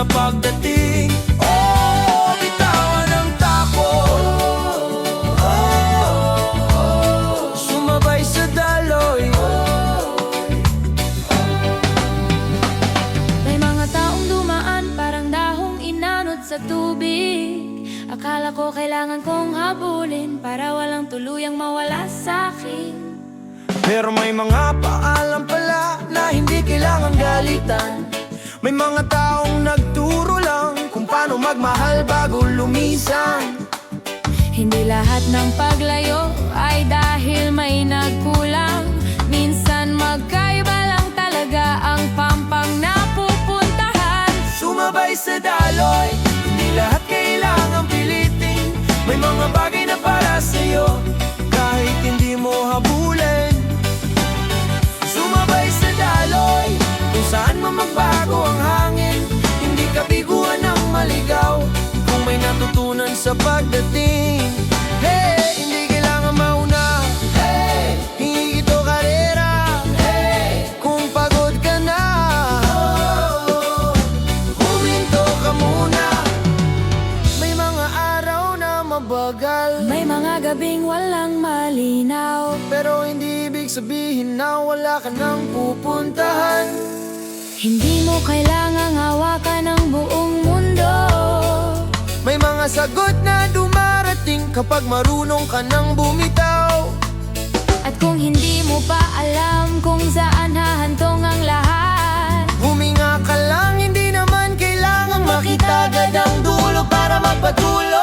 sa pagdating. Oh, bitawan ang takot. Sumabay sa daloy. May mga taong dumaan parang dahong inanod sa tubig. Akala ko kailangan kong habulin para walang tuluyang mawala sa akin. Pero may mga paalam pala na hindi kailangan galitan. May mga taong nagturo lang kung paano magmahal bago lumisan. Hindi lahat ng paglayo ay dahil may nagkulang. Minsan magkaiba lang talaga ang pampang napupuntahan. Sumabay sa daloy, hindi lahat kailangan pilitin. May mga bagay na para sa'yo kahit hindi mo habulin. Sumabay sa daloy, kung saan man magbago ang hangin. Hindi ka biguan ng maligaw kung may natutunan sa pagdating. Hey, hindi kailangan mauna. Hey, hindi ito karera. Hey, kung pagod ka na, huminto ka muna. May mga araw na mabagal, May mga gabing walang malinaw. pero hindi ibig sabihin na wala ka nang pupuntahan. Hindi mo kailangang hawakan ang buong mundo. May mga sagot na dumarating kapag marunong ka nang bumitaw. At kung hindi mo pa alam kung saan hahantong ang lahat, Huminga ka lang, hindi naman kailangang makita agad ang dulo para magpatuloy.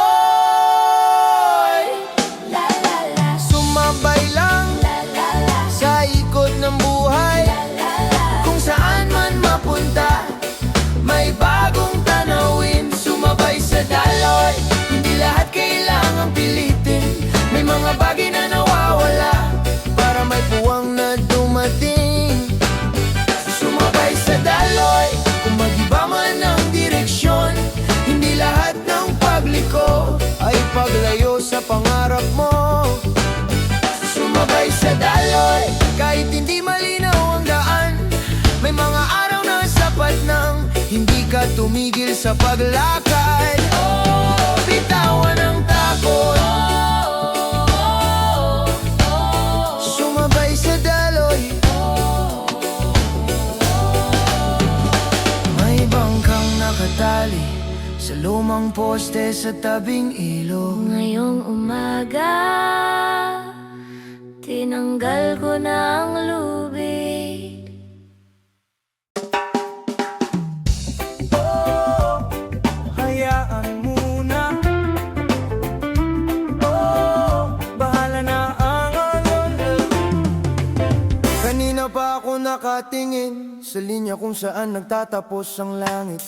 la la la, Sumabay lang la la la, sa ikot ng buhay. la la. Kung saan man mapunta, may bagong tanawin. Sumabay sa daloy, hindi lahat kailangang pilitin. May mga bagay na nawawala para may puwang na dumating. Sumabay sa daloy, kung mag-iba man ang direksyon. Hindi lahat ng pagliko ay paglayo sa pangarap mo. Sumabay sa daloy, kahit hindi malinaw ang daan. May mga araw na sapat nang hindi ka tumigil sa paglakad. Oh, bitawan ang takot. Sumabay sa daloy. May bangkang nakatali sa lumang poste sa tabing ilog. Ngayong umaga, tinanggal ko na ang lubid. Hayaan muna. Oh, bahala na ang alon. Kanina pa ako nakatingin sa linya kung saan nagtatapos ang langit.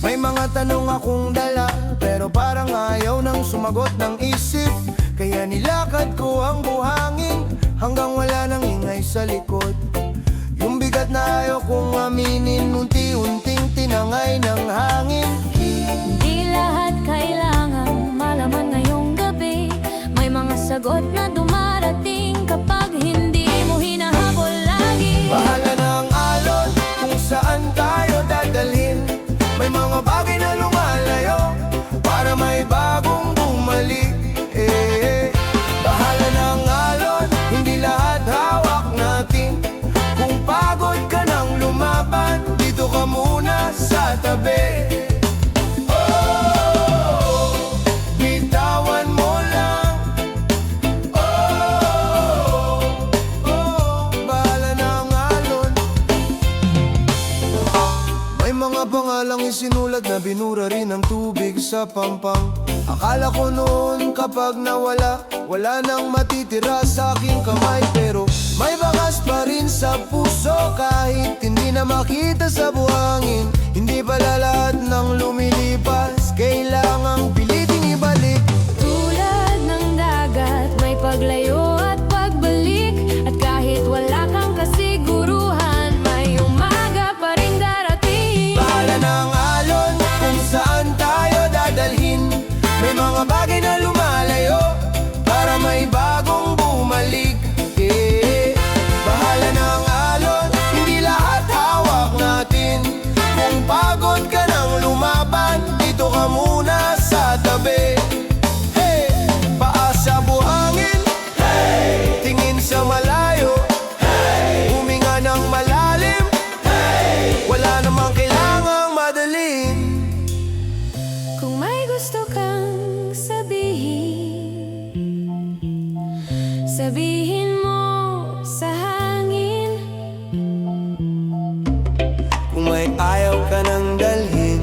May mga tanong akong dala, pero parang ayaw nang sumagot ng isip. Kaya nilakad ko ang buhangin hanggang wala nang ingay sa likod. Yung bigat na ayaw kong aminin, unti-unting tinangay ng hangin. Hindi lahat kailangan malaman ngayong gabi. May mga sagot na dumarating kapag hindi mo hinahabol lagi. Bahala na ang alon kung saan tayo dadalhin. May mga bagay na lumalayo para may bagong bumalik. Bahala na ang alon, hindi lahat hawak natin. Kung pagod ka nang lumaban, dito ka muna sa tabi. Oh, bitawan mo lang. Oh, bahala na ang alon. May mga pangalang isinulat na binura rin ng tubig sa pampang. Akala ko noon kapag nawala, wala nang matitira sa aking kamay. Pero may bakas pa rin sa puso kahit hindi na makita sa buhangin. Hindi pala lahat ng lumilipas kailangang piliting ibalik. Tulad ng dagat, may paglayo at pagbalik. At kahit wala kang kasiguruhan, may umaga pa rin darating. Bahala ng alon kung saan tayo dadalhin. May mga bagay na lumalayo para may bagong bumalik. Bahala ng alon, hindi lahat hawak natin. Kung pagod ka nang lumaban, Sabihin mo sa hangin, kung may ayaw ka nang dalhin,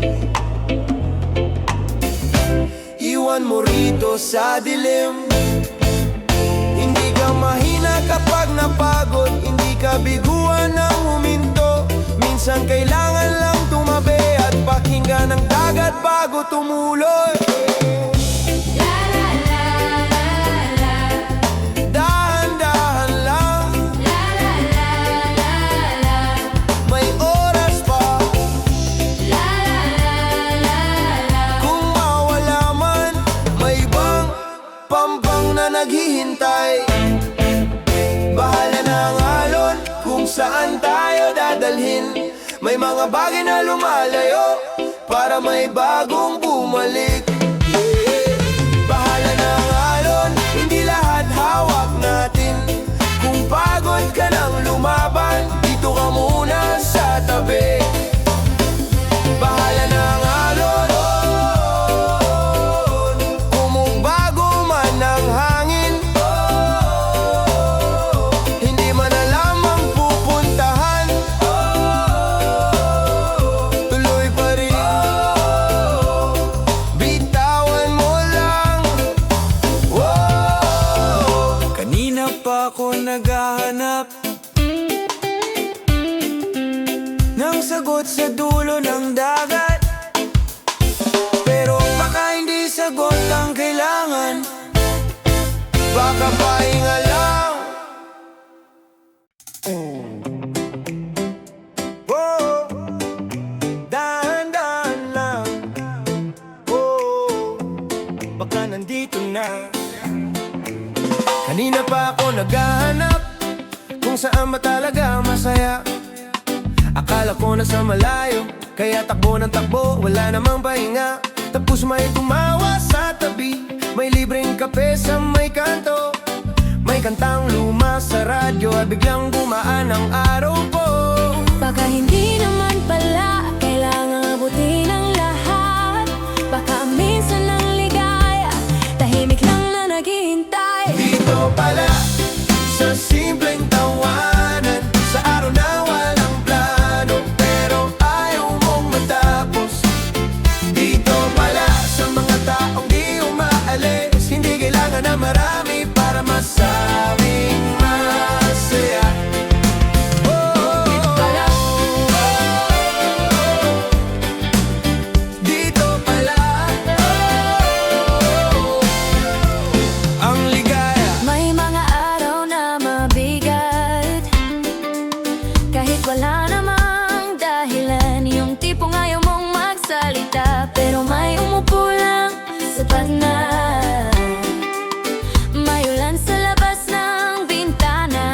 iwan mo rito sa dilim. Hindi ka mahina kapag napagod, hindi ka biguan ng huminto. Minsan kailangan lang tumabi at pakinggan ng dagat bago tumuloy. la la la la la, Dahan-dahan lang, la la la la la, may oras pa. la la la la la. Kung mawala man, may ibang pampang na naghihintay. Bahala na ang alon kung saan tayo dadalhin. May mga bagay na lumalayo para may bagong bumalik. Bahala na ang alon, hindi lahat hawak natin. Kung pagod ka nang lumaban, dito ka muna sa tabi. Bahala na ang alon, kung bago man ang hangin, hindi man alam ang pupuntahan, tuloy pa rin. Bitawan mo lang. Kanina pa ako naghahanap ng sagot sa dulo ng dagat, pero baka hindi sagot ang kailangan, baka pahinga lang. Oh, dahan-dahan lang. Oh, baka nandito na. Kanina pa ako naghahanap kung saan ba talaga masaya. Akala ko nasa malayo, kaya takbo ng takbo, wala namang pahinga. Tapos may tumawa sa tabi, may libreng kape sa may kanto. May kantang luma sa radyo at biglang gumaan ang araw ko. Baka hindi naman pala kailangan abutin ang lahat. Baka minsan lang ligaya, tahimik lang na naghihintay. Dito pala, sa simpleng tawanan, sa araw na walang plano, pero ayaw mong matapos. Dito pala, sa mga taong di umaalis, hindi kailangan na marami para masabing masaya. Dito pala, Dito pala, ang ligaya. may mga araw na mabigat, kahit wala namang dahilan. Yung tipong ayaw mong magsalita, pero may umupo lang, sapat na. May ulan sa labas ng bintana,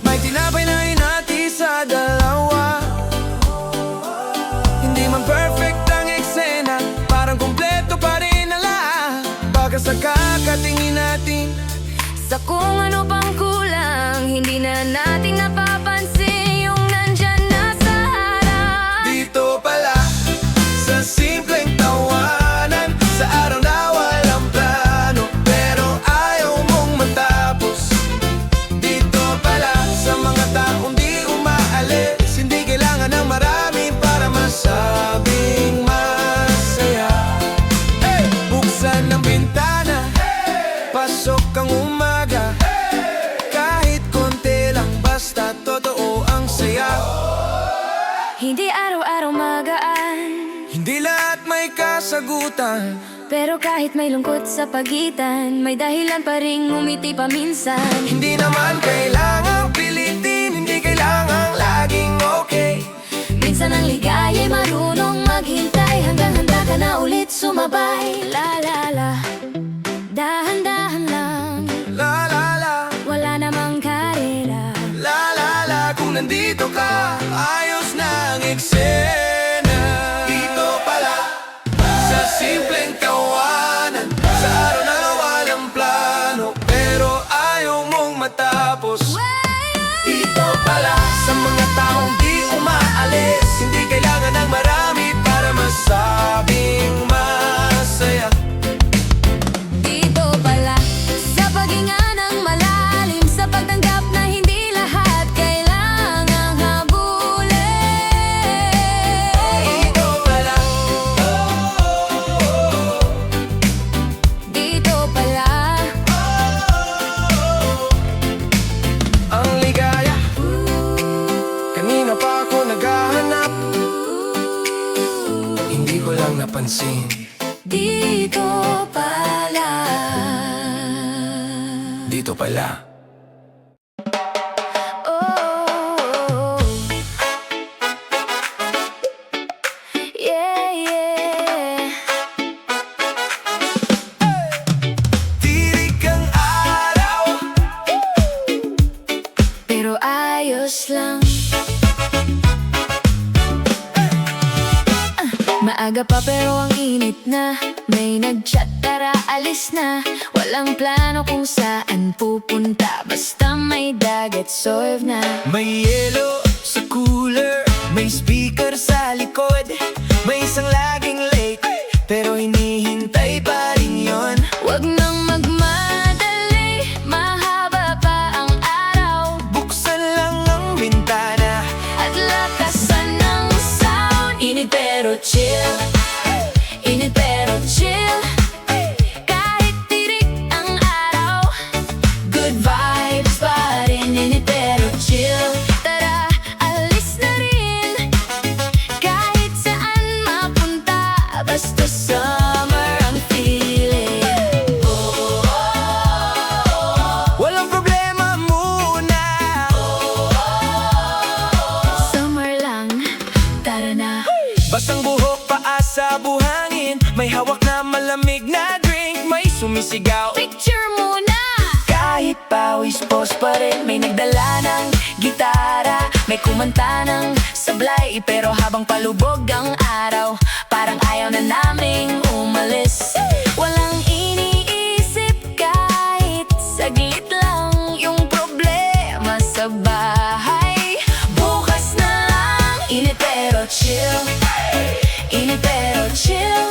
May tinapay na hinati sa dalawa. Hindi man perfect ang eksena, parang kumpleto pa rin ang lahat. Baka sa kakatingin natin, sa kung ano pang kulang, hindi na natin napapansin yung nandyan na sa harap. dito pala, sa simpleng tawanan, sa araw na walang plano, pero ayaw mong matapos. Dito pala, sa mga taong di umaalis, hindi kailangan ng marami para masabing masaya. Hey! Buksan ang bintana, pasok ang umaga, kahit konti lang, basta totoo ang saya. Hindi araw-araw magaan, Hindi lahat may kasagutan, pero kahit may lungkot sa pagitan, may dahilan pa ring ngumiti paminsan. hindi naman kailangang pilitin, hindi kailangang laging okay. Minsan ang ligaya'y marunong maghintay, hanggang handa ka na ulit sumabay. La la la, dahan-dahan lang, La la la, wala namang karera. la la la, kung nandito ka, ayos na ang eksena. Dito pala, sa simpleng tawanan, sa araw na walang plano, pero ayaw mong matapos. Dito pala, sa mga taong di umaalis, hindi kailangan ng marami para masabing masaya. Dito pala, dito pala. Dito pala. Oh, yeah, yeah. Tirik ang araw, Pero ayos lang. Maaga pa pero ang init na. May nag-chat, tara alis na. Walang plano kung saan pupunta, basta may dagat solve na. may yelo sa cooler, may speaker sa likod, may isang laging late, pero hinihintay pa rin yon. Wag nang magmadali, mahaba pa ang araw, Buksan lang ang bintana, at lakasan ng sound. Init pero chill, init pero chill. Kahit tirik ang araw, good vibes pa rin. Init pero chill, tara alis na rin. Kahit saan mapunta, basta summer ang feeling. walang problema muna. Summer lang, tara na. Basang buhok, paa sa buhangin, may hawak na malamig na drink, may sumisigaw. Picture muna. Kahit pawis, pos pa rin, may nagdala ng gitara, may kumanta ng sablay, pero habang palubog ang araw, parang ayaw na naming umalis. Walang iniisip kahit saglit lang yung problema sa bahay. Bukas na lang, init pero chill, init pero chill.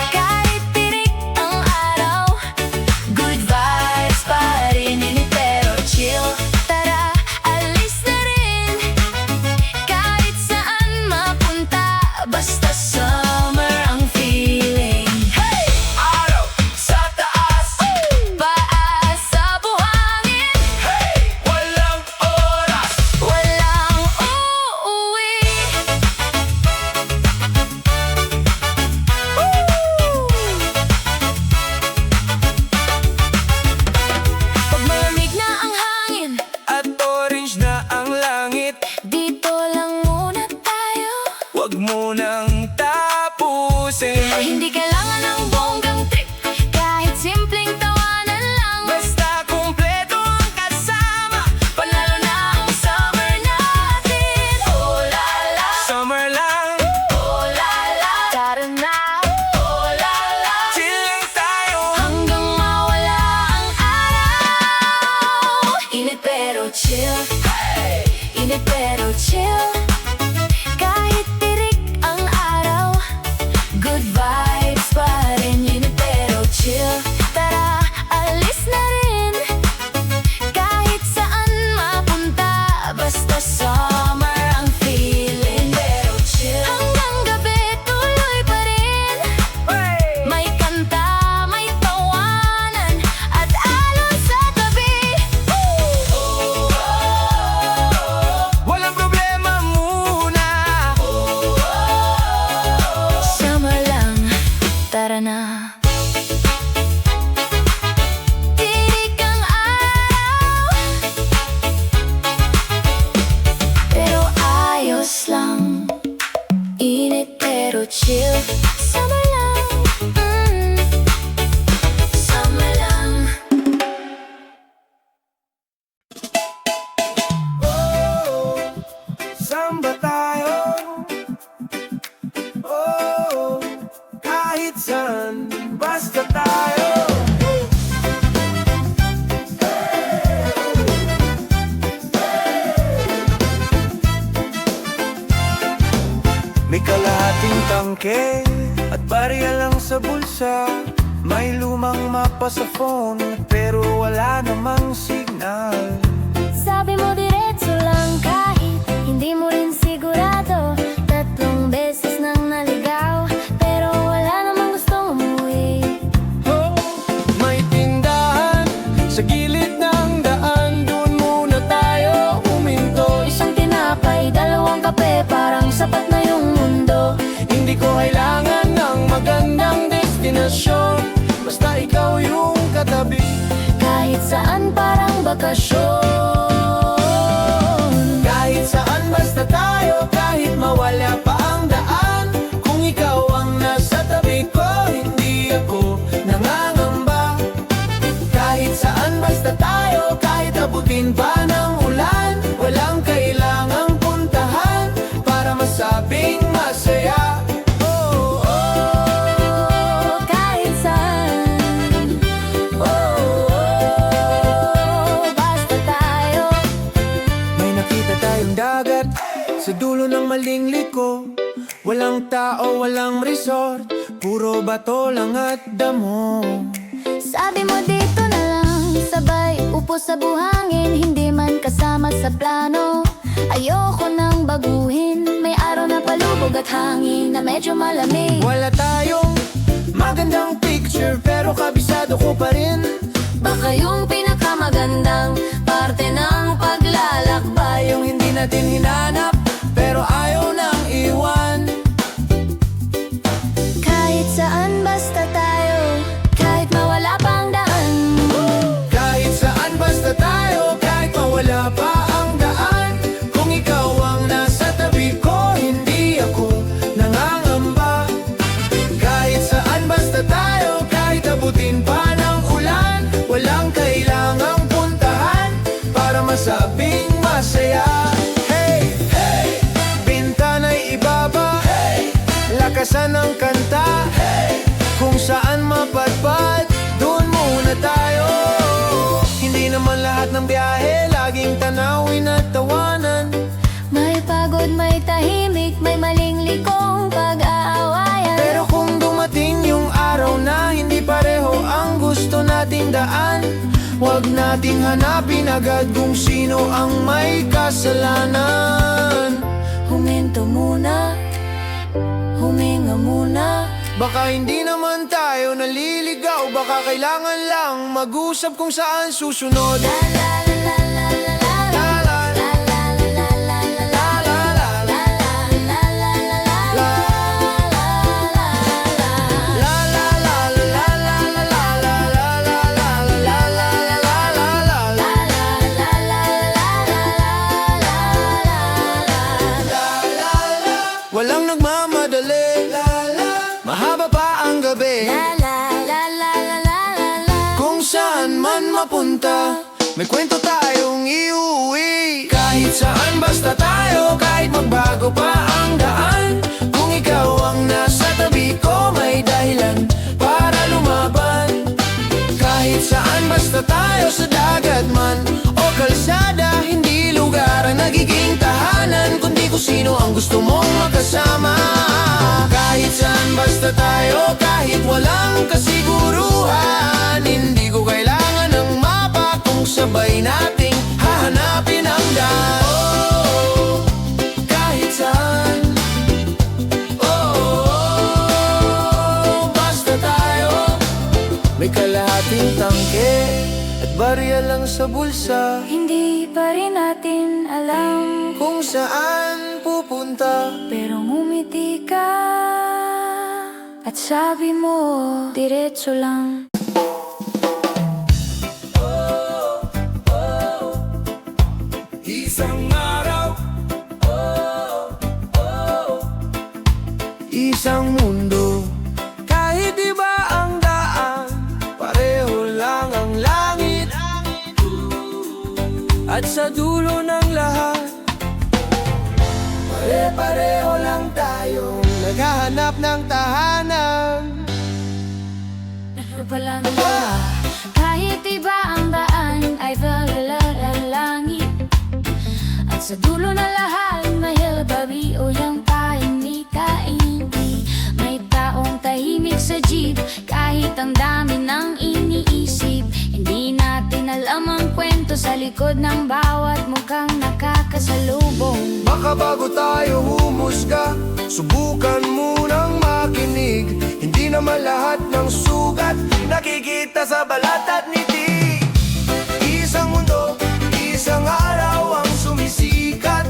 Kahit tirik ang araw, good vibes pa rin. Init pero chill, tara alis na rin. Kahit saan mapunta, basta summer ang feeling. Araw sa taas, Paa sa buhangin, walang oras. walang uuwi. Pag malamig na ang hangin, At orange na ang langit, dito lang muna tayo. wag mo nang tapusin. Hindi kailangan ng bonggang trip, kahit simpleng tawanan lang. Basta kumpleto ang kasama, Panalo na ang summer natin. Oh la la, summer lang, oh la la, tara na. Oh la la, chill lang tayo. hanggang mawala ang araw. Init pero chill, init pero chill. Kahit tirik ang araw, good vibes pa rin. Init pero chill, tara alis na rin. Kahit saan mapunta, basta summer ang feeling. Pero chill, hanggang gabi tuloy pa rin. May kanta, may tawanan, at alon sa tabi. Walang problema muna. Summer lang, tara na. Tirik ang araw, pero ayos lang. Init pero chill. Summer lang, summer lang. Saan ba tayo? Oh, kahit saan, basta tayo. May kalahating tangke at barya lang sa bulsa. May lumang mapa sa phone pero wala namang signal. Sabi mo diretso lang kahit hindi mo rin sigurado. 3 beses nang naligaw, pero wala namang gustong umuwi. Oh, may tindahan sa gilid ng daan, doon muna tayo huminto. Isang tinapay, 2 kape, parang sapat na yung mundo. Hindi ko kailangan ng magandang desisyon. bakasyon. Kahit saan basta tayo, kahit mawala pa ang daan. Kung ikaw ang nasa tabi ko, hindi ako nangangamba. Kahit saan basta tayo, kahit abutin pa ng ulan. Walang kailangang puntahan para masabing masaya. Oh, oh, Kahit saan, basta tayo. may nakita tayong dagat sa dulo ng maling liko. Walang tao, walang resort, puro bato lang at damo. Sabi mo dito na lang, sabay upo sa buhangin, hindi man kasama sa plano. Ayoko nang baguhin, may araw na palubog at hangin na medyo malamig. Wala tayong magandang picture, pero kabisado ko pa rin. Baka yung pinakamagandang parte ng paglalakbay, Yung hindi natin hinanap, pero ayaw nang iwan. kahit saan basta tayo, kahit mawala pang daan. Kahit saan basta tayo, kahit mawala pa ang daan. Kung ikaw ang nasa tabi ko, hindi ako nangangamba. Kahit saan basta tayo, kahit abutin pa ng ulan. Walang kailangang puntahan para masabing masaya. Hey, hey, bintana'y ibaba. Hey, lakasan ng kanta. Hey, kung saan mapadpad, doon muna tayo. Hindi naman lahat ng biyahe laging tanawin at tawanan. May pagod, may tahimik, may maling likong pag-aawayan. Pero kung dumating yung araw na hindi pareho ang gusto nating daan, huwag nating hanapin agad kung sino ang may kasalanan. Huminto muna, huminga muna. Baka hindi naman tayo naliligaw, baka kailangan lang mag-usap kung saan susunod. La la la la la la la. La la La la la la la la la. la la la La la la la la la. la la la la la la la la la la la la la la la la la. Walang nagmamadali, mahaba pa ang gabi. Kung saan man mapunta, may kwento tayong iuwi. Kahit saan basta tayo, kahit magbago pa ang daan. Kung ikaw ang nasa tabi ko, may dahilan para lumaban. Kahit saan basta tayo, sa dagat man o kalsada, hindi lugar ang nagiging tahanan, kundi kung sino ang gusto mong makasama. Kahit saan basta tayo, kahit walang kasiguruhan, hindi ko kailangan ng mapa kung sabay nating hahanapin ang daan. Oh, kahit saan, basta tayo. May kalahating tangke at barya lang sa bulsa, Hindi pa rin natin alam, kung saan pupunta. pero ngumiti ka at sabi mo, diretso lang. Isang araw, isang mundo. Kahit iba ang daan, pareho lang ang langit. At sa dulo ng lahat, pare-pareho lang tayong naghahanap ng tahanan. Walang kahit iba ang daan ay langit. At sa dulo na lahat may hilbabi o yung tahimik-tahimik. May taong tahimik sa jeep kahit ang dami ng iniisip. Hindi natin alam ang kwento sa likod ng bawat mukhang nakakasalubong. Baka bago tayo humusga, subukan munang makinig. Hindi naman lahat ng sugat nakikita sa balat at ngiti. Isang mundo, isang araw ang sumisikat.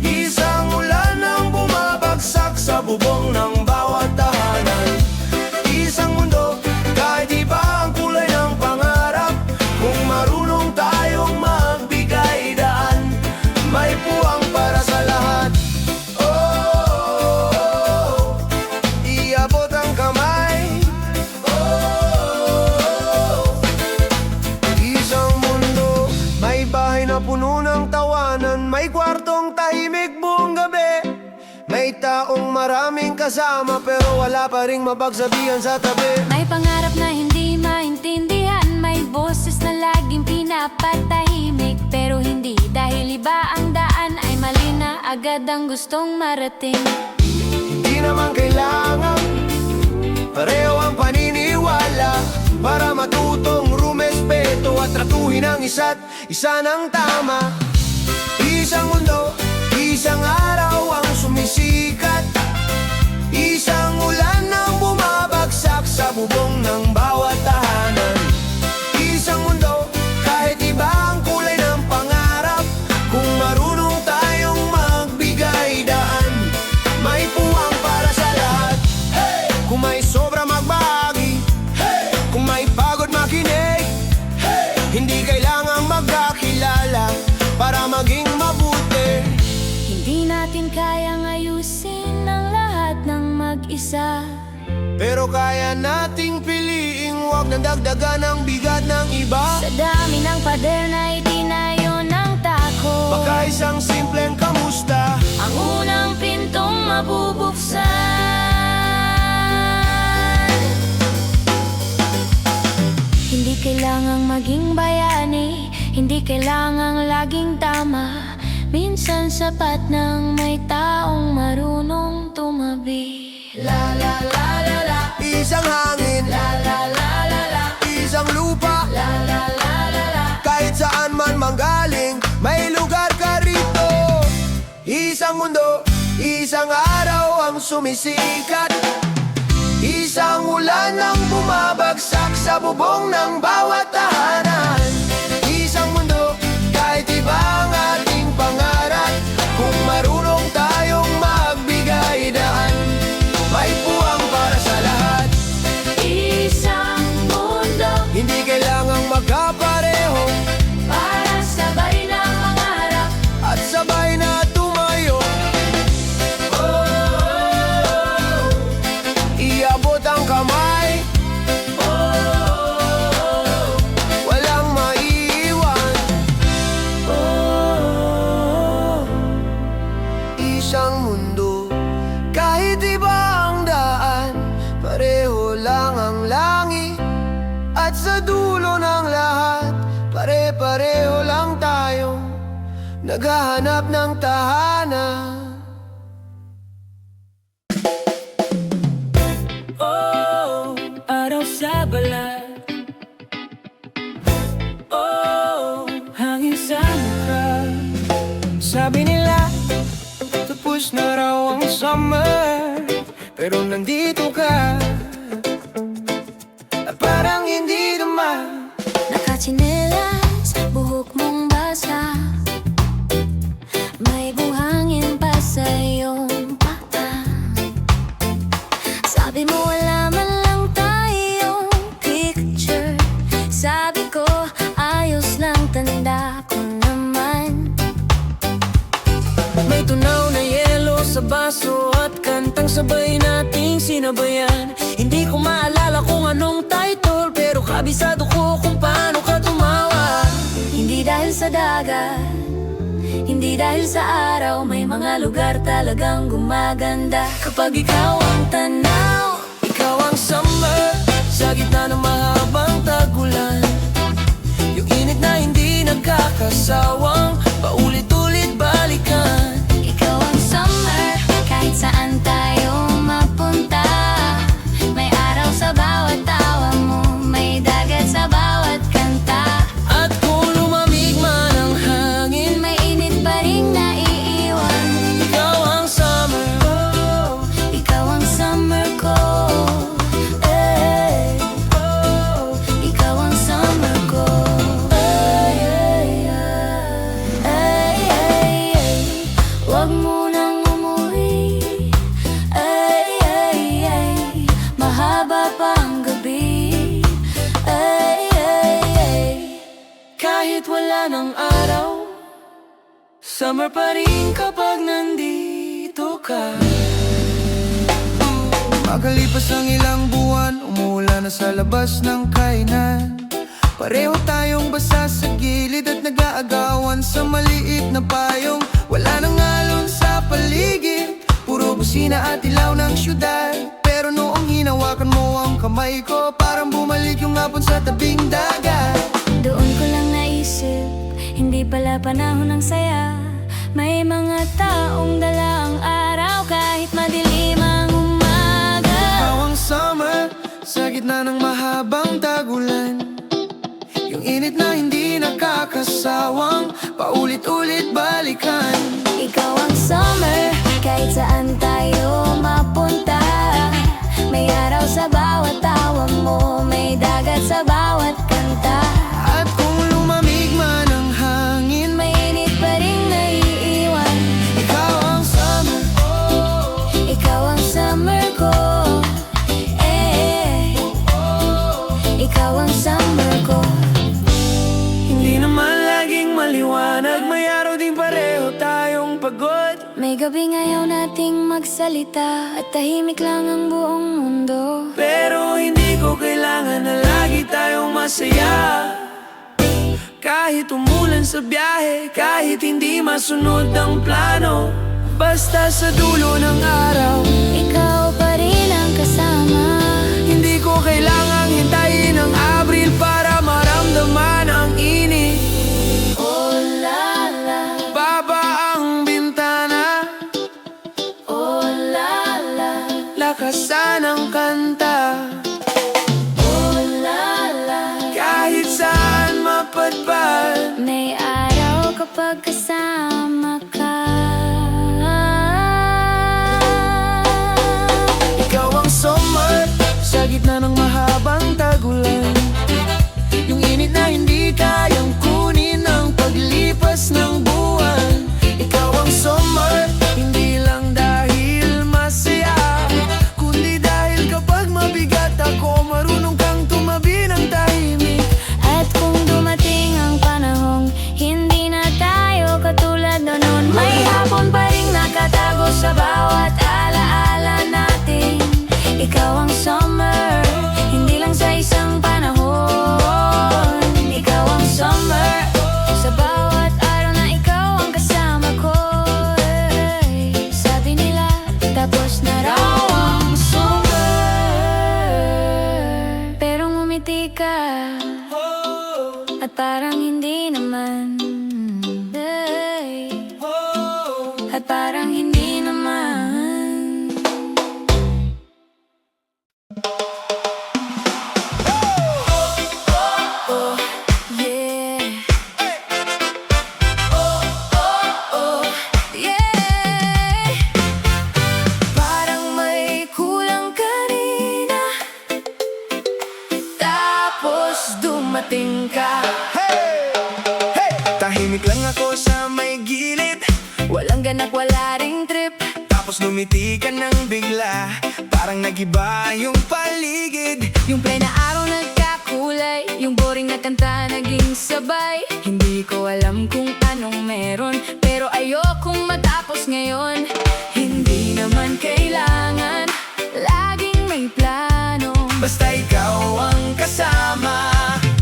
Isang ulan ang bumabagsak sa bubong ng bawat tahanan. Isang mundo, kahit iba ang kulay ng pangarap. Kung marunong tayo maraming kasama, pero wala pa ring mapagsabihan sa tabi. May pangarap na hindi maintindihan, may boses na laging pinapatahimik, pero hindi dahil iba ang daan ay mali na agad ang gustong marating. Hindi naman kailangan pareho ang paniniwala para matutong rumespeto at tratuhin ang isa't isa ng tama. Isang mundo, isang araw ang sumisikat, isang ulan ang bumabagsak sa bubong ng bawat tahanan. Isang mundo, kahit iba ang kulay ng pangarap, kung marunong tayong magbigay daan, may puwang para sa lahat. Kung may sobra magbahagi, kung may pagod makinig, hindi kailangang magkakilala para maging mabuti. Hindi natin kayang ayusin ang lahat ng mag-isa, Pero kaya nating piliing huwag nang dagdagan ang bigat ng iba. sa dami ng pader na itinayo ng tako, Baka isang simpleng kamusta ang unang pintong mabubuksan. Hindi kailangang maging bayani, hindi kailangang laging tama. Minsan sapat nang may taong marunong tumabi. La la la la la, isang hangin, la la la la la, isang lupa, la la la la la. kahit saan man manggaling, may lugar ka rito. Isang mundo, isang araw ang sumisikat, isang ulan ang bumabagsak sa bubong ng bawat tahanan. Isang mundo, kahit iba ang ating pangarap, kung marunong tayong magbigay daan, may puwang para sa lahat. Isang mundo Hindi kailangang magkapareho para sabay na mangarap. at sabay na tumayo. Iabot ang kamay, walang maiiwan. Isang mundo, kahit iba ang daan, pareho lang ang langit. At sa dulo ng lahat, pare-pareho lang tayong naghahanap ng tahanan. Oh, araw sa balat, oh, hangin sa mukha. Sabi nila, tapos na raw ang summer, pero nandito ka, at parang hindi naman. Nakatsinelas, buhok mong basa, may buhangin pa sa iyong pata. Sabi mo wala man lang tayong picture, sabi ko ayos lang, tanda ko naman. May tunaw na yelo sa baso at kantang sabay nating sinabayan. Hindi ko maalala kung anong title, pero kabisado ko kung paano ka tumawa. Hindi dahil sa dagat, hindi dahil sa araw, may mga lugar talagang gumaganda kapag ikaw ang tanaw. Ikaw ang summer sa gitna ng mahabang tagulan, yung init na hindi nagkakasawang paulit-ulit balikan. Ikaw ang summer, kahit saan tayo mapunta, may araw sa bawat tawa mo, may dagat sa bawat kanta. At kung lumamig man ang hangin, May init pa rin naiiwan. ikaw ang summer ko. Ikaw ang summer ko, eh. Ikaw ang summer ko, eh. Huwag mo nang umuwi, mahaba pa ang gabi, Kahit wala ng araw, summer pa rin kapag nandito ka. Makalipas ang ilang buwan, umuulan na sa labas ng kainan. Pareho tayong basa sa gilid at nag-aagawan sa maliit na payong. Wala nang alon sa paligid, puro busina at ilaw ng syudad. Pero noong hinawakan mo ang kamay ko, parang bumalik yung hapon sa tabing dagat. Doon ko lang naisip, hindi pala panahon ng saya. May mga taong dala ang araw kahit madilim ang umaga. Ikaw ang summer sa gitna ng mahabang tagulan. Yung init na hindi nakakasawang paulit-ulit balikan. Ikaw ang summer, kahit saan tayo mapunta. May araw sa bawat tawa mo, may dagat sa bawat kanta. At kung lumamig man ang hangin, May init pa rin naiiwan. ikaw ang summer. Ikaw ang summer ko. Ikaw ang summer ko. Hindi naman laging maliwanag, may araw din pareho tayong pagod. May gabi ngayaw nating magsalita at tahimik lang ang buong mundo. Pero hindi ko kailangan na lagi tayong masaya. Kahit umulan sa biyahe, kahit hindi masunod ang plano, basta sa dulo ng araw, Ikaw pa rin ang kasama. hindi ko kailangang hintayin ang Abril para maramdaman ang init. Oh la la, Baba ang bintana, oh la la, lakasan ang kanta. oh la la. Kahit saan mapadpad, May araw kapag kasama ka. ikaw ang summer sa gitna ng mahabang tagulan. Yung init na hindi kayang kunin ang paglipas ng buwan. Ikaw ang summer, hindi lang dahil masaya, kundi dahil kapag mabigat ako, marunong kang tumabi ng tahimik. At kung dumating ang panahong hindi na tayo katulad noon, may hapon pa rin nakatago sa bawat alaala natin. Ikaw ang summer, hindi lang sa isang panahon. Ikaw ang summer, sa bawat araw na ikaw ang kasama ko. Sabi nila, tapos na raw ang summer, pero ngumiti ka at parang hindi naman. At parang hindi naman. Oh, yeah. Oh, yeah. Parang may kulang kanina, tapos dumating ka. Tahimik lang ako sa may gilid, Walang ganap, wala ring trip. tapos lumiti ka ng bigla, parang nagiba yung paligid. Yung play na araw nagkakulay, yung boring na kanta naging sabay. Hindi ko alam kung anong meron, pero ayokong matapos ngayon. Hindi naman kailangan laging may plano, Basta ikaw ang kasama.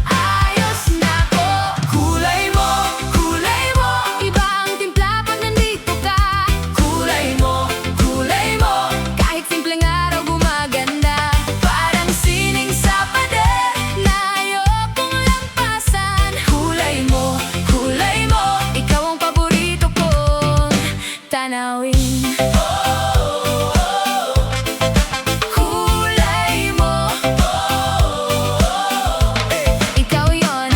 ayos na ko. Kulay mo, Iba ang timpla pag nandito ka. kulay mo, Kahit simpleng araw gumaganda, parang sining sa pader na ayokong lampasan. kulay mo. Ikaw ang paborito kong tanawin. Kulay mo, ikaw yon.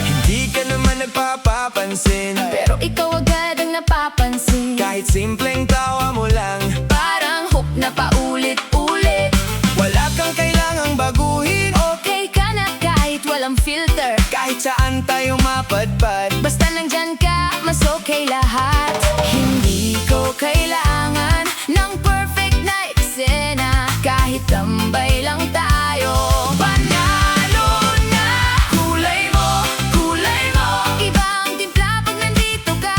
Hindi ka naman nagpapapansin, Pero ikaw agad ang napapansin. kahit simpleng tawa mo lang, Parang hook na paulit-ulit. wala kang kailangang baguhin. Okay ka na kahit walang filter. Kahit saan tayo mapadpad, Basta nandyan ka, mas okay lahat. Hindi ko kailangan ng perfect na eksena. Kahit tambay lang tayo, panalo na. kulay mo. Iba ang timpla pag nandito ka.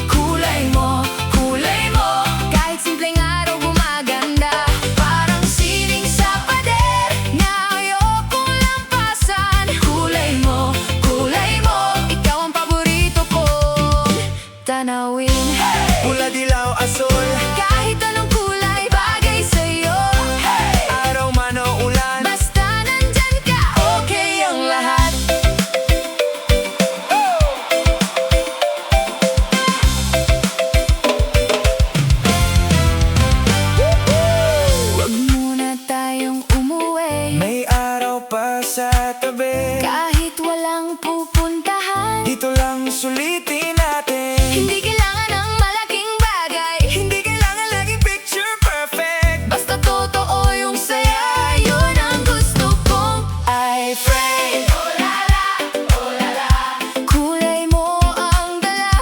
Kulay mo, Kahit simpleng araw gumaganda, parang sining sa pader na ayokong lampasan. kulay mo. Ikaw ang paborito kong tanawin. tropa sa tabi. Kahit walang pupuntahan, Dito lang sulitin natin. hindi kailangan ng malaking bagay. Hindi kailangan laging picture perfect. Basta totoo yung saya, yun ang gusto kong I pray. Oh la la, oh la la. Kulay mo ang dala.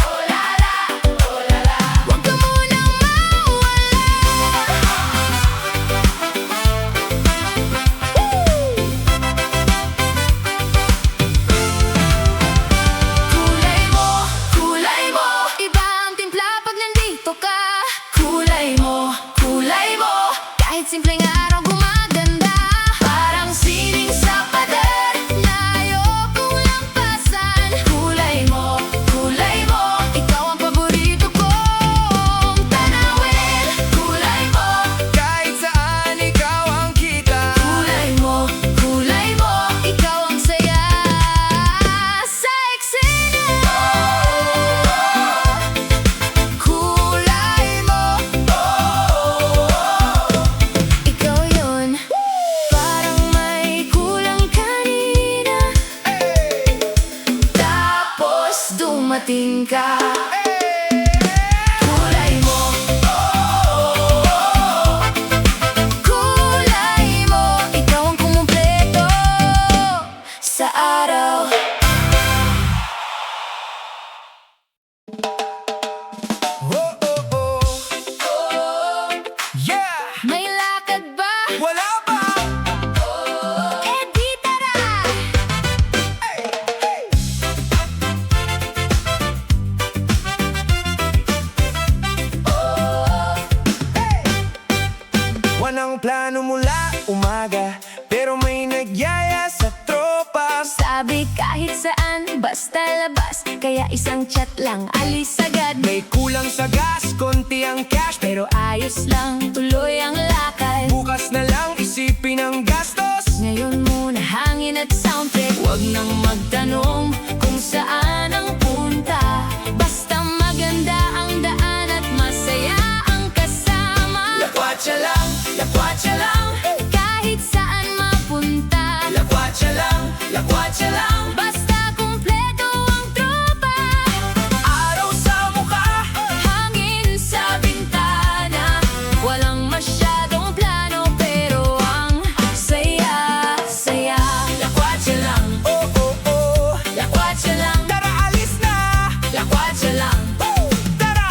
Oh la la, oh la la. Huwag ka munang mawala. Kulay mo, iba ang timpla pag nandito ka. Kulay mo, kahit simpleng araw gumaganda. Parang sining sa pader na ayokong lampasan. Kulay mo, ikaw ang paborito kong tanawin. Kulay mo, Kahit saan ikaw ang kita. kulay mo, ikaw ang saya sa eksena. Kulay mo, ikaw yun. Parang may kulang kanina, tapos dumating ka. Kulay mo, ikaw ang kumumpleto sa araw. Oh, oh, oh. Yeah! May lakad ba? Wala ba? Eh di tara! Walang plano mula umaga, pero may nagyaya sa tropa. Sabi kahit saan, basta labas. Kaya isang chat lang, alis agad. May kulang sa gas, konti ang cash, pero Pero ayos lang, tuloy ang lakad. bukas na lang isipin ang gastos. Ngayon muna hangin at soundtrack. Huwag nang magtanong kung saan ang punta. Basta maganda ang daan at masaya ang kasama. Lakwatsa lang, Kahit saan mapunta, lakwatsa lang. basta kumpleto ang tropa. Araw sa mukha, Hangin sa bintana, walang masyadong plano pero ang saya, saya. lakwatsa lang. Oh, oh, oh. Lakwatsa lang, Tara, alis na. lakwatsa lang, Woo! Tara!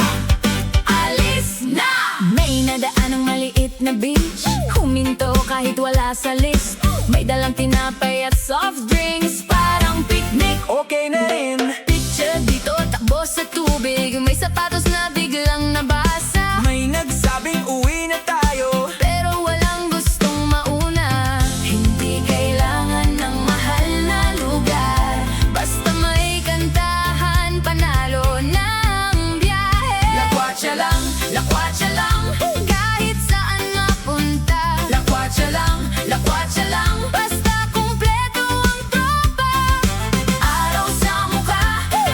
alis na! May nadaan ng maliit na beach, huminto kahit wala sa list. May dalang tinapay at soft drinks, parang picnic. Okay na rin. Picture dito, takbo sa tubig. May sapatos na biglang nabasa, May nagsabing uwi na tayo. pero walang gustong mauna. Hindi kailangan ng mahal na lugar, basta may kantahan, panalo ng biyahe. Lakwatsa lang. Kahit saan mapunta, Lakwatsa lang. basta kumpleto ang tropa. Araw sa mukha,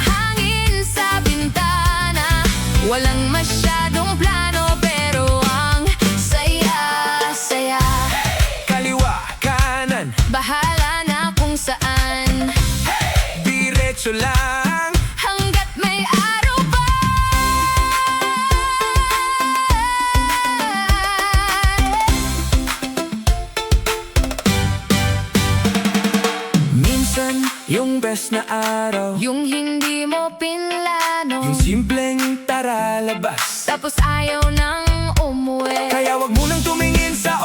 hangin sa bintana, walang masyadong plano pero ang saya, saya. Kaliwa, kanan, Bahala na kung saan, diretso lang. hanggat may araw pa. Minsan, yung best na araw, Yung hindi mo pinlano, yung simpleng tara labas. tapos ayaw nang umuwi. Kaya wag mo nang tumingin sa